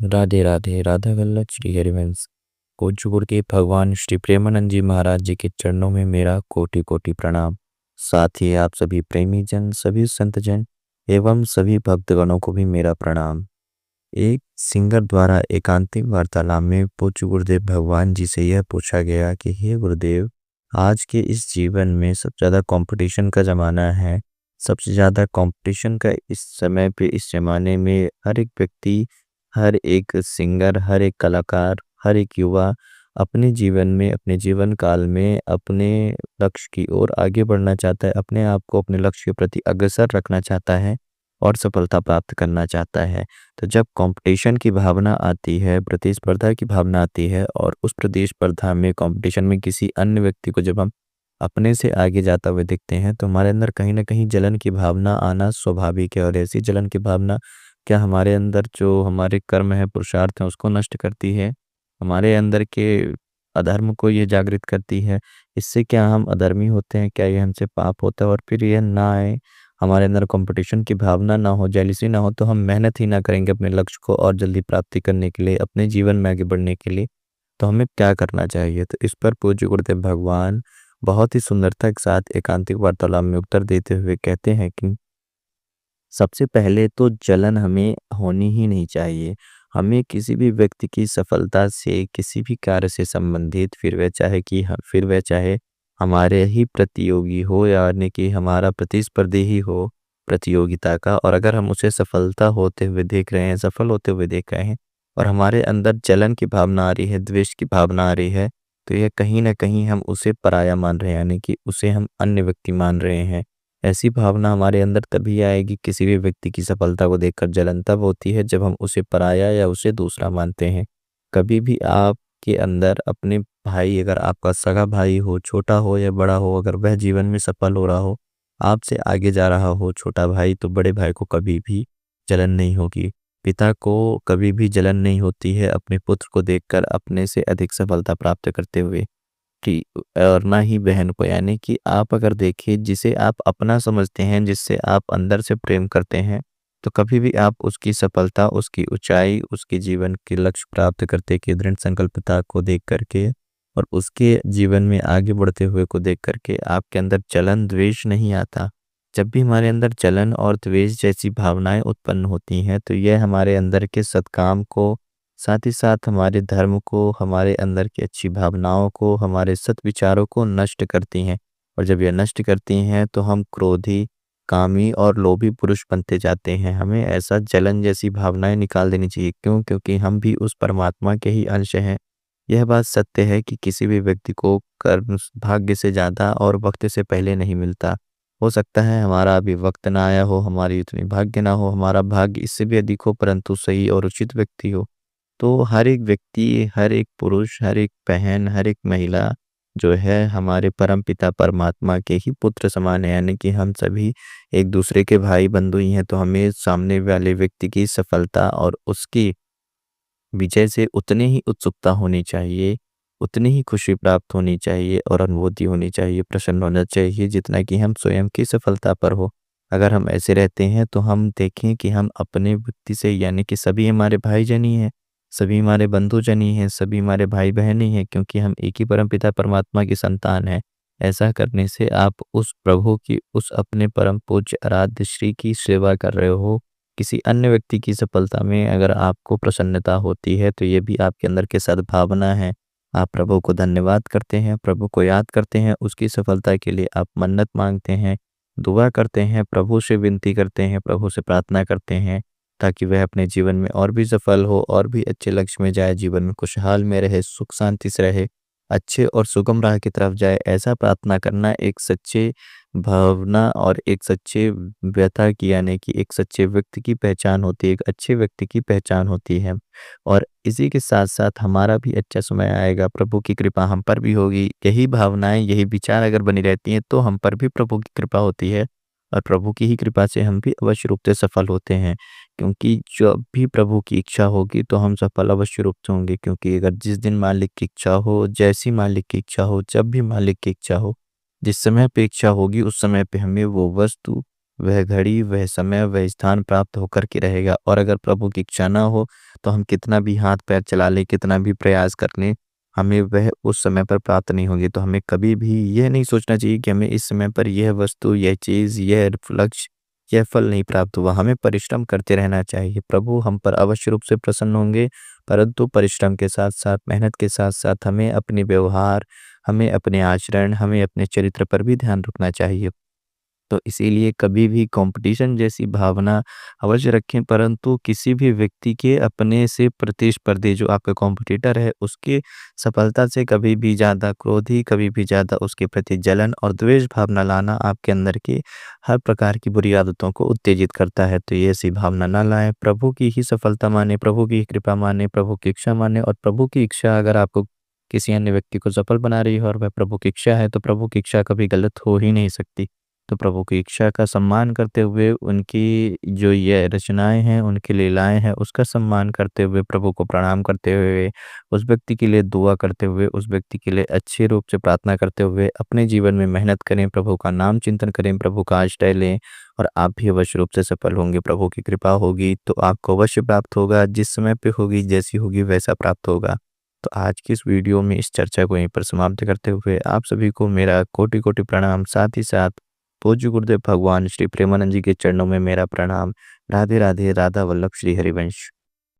राधे राधे। राधा वल्लभ श्री हरिवंश। पूज्य गुरुदेव भगवान श्री प्रेमानंद जी महाराज जी के चरणों में मेरा कोटि कोटि प्रणाम। साथ ही आप सभी प्रेमी जन, सभी संत जन एवं सभी भक्तगणों को भी मेरा प्रणाम। एक सिंगर द्वारा एकांतिक वार्तालाप में पूज्य गुरुदेव भगवान जी से यह पूछा गया कि हे गुरुदेव, आज के इस जीवन में सबसे ज़्यादा कंपटीशन का ज़माना है। सबसे ज़्यादा कंपटीशन का इस समय पे, इस ज़माने में हर एक व्यक्ति, हर एक सिंगर, हर एक कलाकार, हर एक युवा अपने जीवन में, अपने जीवन काल में अपने लक्ष्य की ओर आगे बढ़ना चाहता है, अपने आप को अपने लक्ष्य के प्रति अग्रसर रखना चाहता है और सफलता प्राप्त करना चाहता है। तो जब कंपटीशन की भावना आती है, प्रतिस्पर्धा की भावना आती है और उस प्रतिस्पर्धा में, कंपटीशन में किसी अन्य व्यक्ति को जब हम अपने से आगे जाता हुए देखते हैं तो हमारे अंदर कहीं ना कहीं जलन की भावना आना स्वाभाविक है। और ऐसी जलन की भावना क्या हमारे अंदर जो हमारे कर्म है, पुरुषार्थ है, उसको नष्ट करती है? हमारे अंदर के अधर्म को ये जागृत करती है? इससे क्या हम अधर्मी होते हैं? क्या ये हमसे पाप होता है? और फिर यह ना आए, हमारे अंदर कंपटीशन की भावना ना हो, जेलिसी ना हो, तो हम मेहनत ही ना करेंगे अपने लक्ष्य को और जल्दी प्राप्ति करने के लिए, अपने जीवन में आगे बढ़ने के लिए। तो हमें क्या करना चाहिए? तो इस पर पूज्य गुरुदेव भगवान बहुत ही सुंदरता के साथ एकांतिक वार्तालाप में उत्तर देते हुए कहते हैं कि सबसे पहले तो जलन हमें होनी ही नहीं चाहिए। हमें किसी भी व्यक्ति की सफलता से, किसी भी कार्य से संबंधित, फिर वह चाहे हमारे ही प्रतियोगी हो, यानी कि हमारा प्रतिस्पर्धी ही हो प्रतियोगिता का, और अगर हम उसे सफलता होते हुए देख रहे हैं, सफल होते हुए देख रहे हैं और हमारे अंदर जलन की भावना आ रही है, द्वेष की भावना आ रही है, तो यह कहीं न कहीं हम उसे पराया मान रहे हैं, यानी कि उसे हम अन्य व्यक्ति मान रहे हैं। ऐसी भावना हमारे अंदर तभी आएगी, किसी भी व्यक्ति की सफलता को देखकर जलन तब होती है जब हम उसे पराया या उसे दूसरा मानते हैं। कभी भी आपके अंदर अपने भाई, अगर आपका सगा भाई हो, छोटा हो या बड़ा हो, अगर वह जीवन में सफल हो रहा हो, आपसे आगे जा रहा हो छोटा भाई, तो बड़े भाई को कभी भी जलन नहीं होगी। पिता को कभी भी जलन नहीं होती है अपने पुत्र को देखकर अपने से अधिक सफलता प्राप्त करते हुए। कि और ना ही बहन को, यानी कि आप अगर देखिए, जिसे आप अपना समझते हैं, जिससे आप अंदर से प्रेम करते हैं, तो कभी भी आप उसकी सफलता, उसकी ऊंचाई, उसके जीवन के लक्ष्य प्राप्त करते की दृढ़ संकल्पता को देख करके और उसके जीवन में आगे बढ़ते हुए को देख करके आपके अंदर जलन द्वेष नहीं आता। जब भी हमारे अंदर जलन और द्वेष जैसी भावनाएं उत्पन्न होती हैं तो यह हमारे अंदर के सत्काम को, साथ ही साथ हमारे धर्म को, हमारे अंदर की अच्छी भावनाओं को, हमारे सद्विचारों को नष्ट करती हैं। और जब ये नष्ट करती हैं तो हम क्रोधी, कामी और लोभी पुरुष बनते जाते हैं। हमें ऐसा जलन जैसी भावनाएं निकाल देनी चाहिए। क्यों? क्योंकि हम भी उस परमात्मा के ही अंश हैं। यह बात सत्य है कि किसी भी व्यक्ति को कर्म भाग्य से ज़्यादा और वक्त से पहले नहीं मिलता। हो सकता है हमारा अभी वक्त ना आया हो, हमारी उतनी भाग्य ना हो, हमारा भाग्य इससे भी अधिक हो, परंतु सही और उचित व्यक्ति हो। तो हर एक व्यक्ति, हर एक पुरुष, हर एक बहन, हर एक महिला जो है हमारे परमपिता परमात्मा के ही पुत्र समान है, यानी कि हम सभी एक दूसरे के भाई बंधु ही हैं। तो हमें सामने वाले व्यक्ति की सफलता और उसकी विजय से उतनी ही उत्सुकता होनी चाहिए, उतनी ही खुशी प्राप्त होनी चाहिए और अनुभूति होनी चाहिए, प्रसन्न होना चाहिए जितना कि हम स्वयं की सफलता पर हो। अगर हम ऐसे रहते हैं तो हम देखें कि हम अपने व्यक्ति से, यानी कि सभी हमारे भाईजन ही हैं, सभी हमारे बंधुजन ही हैं, सभी हमारे भाई-बहन ही हैं, क्योंकि हम एक ही परमपिता परमात्मा की संतान हैं। ऐसा करने से आप उस प्रभु की, उस अपने परम पूज्य आराध्य श्री की सेवा कर रहे हो। किसी अन्य व्यक्ति की सफलता में अगर आपको प्रसन्नता होती है तो ये भी आपके अंदर की सद्भावना है। आप प्रभु को धन्यवाद करते हैं, प्रभु को याद करते हैं, उसकी सफलता के लिए आप मन्नत मांगते हैं, दुआ करते हैं, प्रभु से विनती करते हैं, प्रभु से प्रार्थना करते हैं ताकि वह अपने जीवन में और भी सफल हो और भी अच्छे लक्ष्य में जाए, जीवन में खुशहाल में रहे, सुख शांति से रहे, अच्छे और सुगम राह की तरफ जाए। ऐसा प्रार्थना करना एक सच्चे भावना और एक सच्चे व्यथा की, यानी कि एक सच्चे व्यक्ति की पहचान होती है, एक अच्छे व्यक्ति की पहचान होती है। और इसी के साथ-साथ हमारा भी अच्छा समय आएगा, प्रभु की कृपा हम पर भी होगी। यही भावनाएँ, यही विचार अगर बनी रहती हैं तो हम पर भी प्रभु की कृपा होती है और प्रभु की ही कृपा से हम भी अवश्य रूप से सफल होते हैं। क्योंकि जब भी प्रभु की इच्छा होगी तो हम सफल अवश्य रूप से होंगे, क्योंकि अगर जिस दिन मालिक की इच्छा हो, जैसी मालिक की इच्छा हो, जब भी मालिक की इच्छा हो, जिस समय पे इच्छा होगी उस समय पे हमें वो वस्तु, वह घड़ी, वह समय, वह स्थान प्राप्त होकर के रहेगा। और अगर प्रभु की इच्छा ना हो तो हम कितना भी हाथ-पैर चला लें, कितना भी प्रयास कर लें, हमें वह उस समय पर प्राप्त नहीं होगी। तो हमें कभी भी यह नहीं सोचना चाहिए कि हमें इस समय पर यह वस्तु, यह चीज़, यह लक्ष्य, यह फल नहीं प्राप्त हुआ। हमें परिश्रम करते रहना चाहिए। प्रभु हम पर अवश्य रूप से प्रसन्न होंगे, परंतु परिश्रम के साथ-साथ, मेहनत के साथ-साथ हमें अपने व्यवहार, हमें अपने आचरण, हमें अपने चरित्र पर भी ध्यान रखना चाहिए। तो इसीलिए कभी भी कंपटीशन जैसी भावना अवश्य रखें, परंतु किसी भी व्यक्ति के अपने से प्रतिस्पर्धी जो आपका कॉम्पिटिटर है, उसकी सफलता से कभी भी ज़्यादा क्रोधी, कभी भी ज़्यादा उसके प्रति जलन और द्वेष भावना लाना आपके अंदर की हर प्रकार की बुरी आदतों को उत्तेजित करता है। तो ये ऐसी भावना ना लाएँ, प्रभु की ही सफलता मानें, प्रभु की ही कृपा मानें, प्रभु की इच्छा मानें। और प्रभु की इच्छा अगर आपको किसी अन्य व्यक्ति को सफल बना रही है और वह प्रभु की इच्छा है, तो प्रभु की इच्छा कभी गलत हो ही नहीं सकती। तो प्रभु की इच्छा का सम्मान करते हुए, उनकी जो ये रचनाएँ हैं, उनकी लीलाएँ हैं, उसका सम्मान करते हुए, प्रभु को प्रणाम करते हुए, उस व्यक्ति के लिए दुआ करते हुए, उस व्यक्ति के लिए अच्छे रूप से प्रार्थना करते हुए अपने जीवन में मेहनत करें, प्रभु का नाम चिंतन करें, प्रभु का आश्रय लें और आप भी अवश्य रूप से सफल होंगे। प्रभु की कृपा होगी तो आपको अवश्य प्राप्त होगा, जिस समय पे होगी, जैसी होगी वैसा प्राप्त होगा। तो आज की इस वीडियो में इस चर्चा को यहीं पर समाप्त करते हुए आप सभी को मेरा कोटि-कोटि प्रणाम। साथ ही साथ पूज्य गुरुदेव भगवान श्री प्रेमानंद जी के चरणों में मेरा प्रणाम। राधे राधे, राधा वल्लभ श्री हरिवंश।